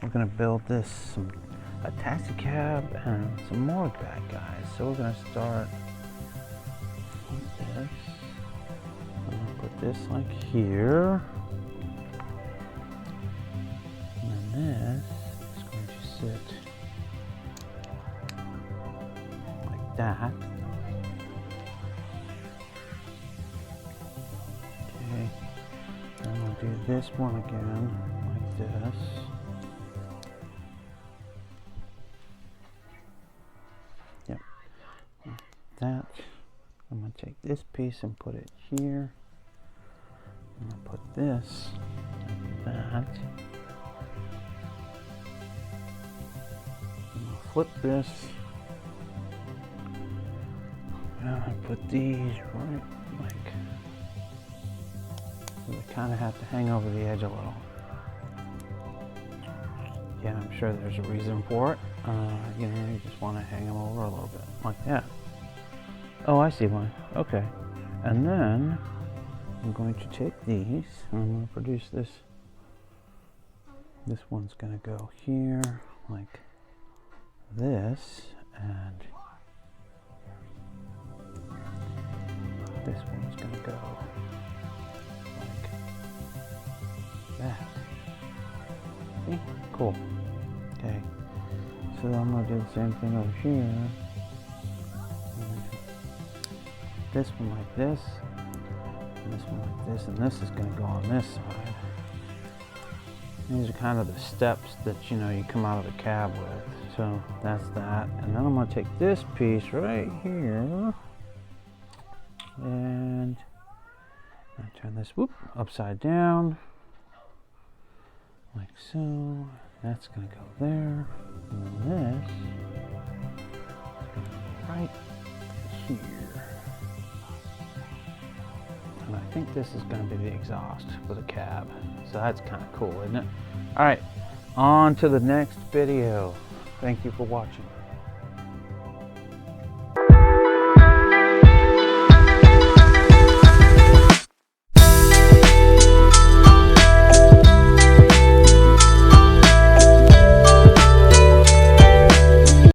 we're gonna build a taxi cab and some more bad guys. So we're gonna start with this. I'm gonna put this like here. And then this is going to sit like that. Okay. Then we'll do this one again, like this. Yep. Like that. I'm going to take this piece and put it here. I'm going to put this like that. I'm going to flip this. And I put these right like, so they kind of have to hang over the edge a little. Yeah, I'm sure there's a reason for it. You know, you just want to hang them over a little bit, like that. Oh, I see why. Okay. And then I'm going to take these and I'm going to produce this. This one's going to go here, like this, and this one's going to go like that. See? Cool. Okay. So I'm going to do the same thing over here. This one like this, and this one like this, and this is going to go on this side. These are kind of the steps that, you know, you come out of the cab with. So that's that. And then I'm going to take this piece right here, and I turn this upside down, like so. That's going to go there, and then this is going to go right here. And I think this is going to be the exhaust for the cab. So that's kind of cool, isn't it? All right, on to the next video. Thank you for watching.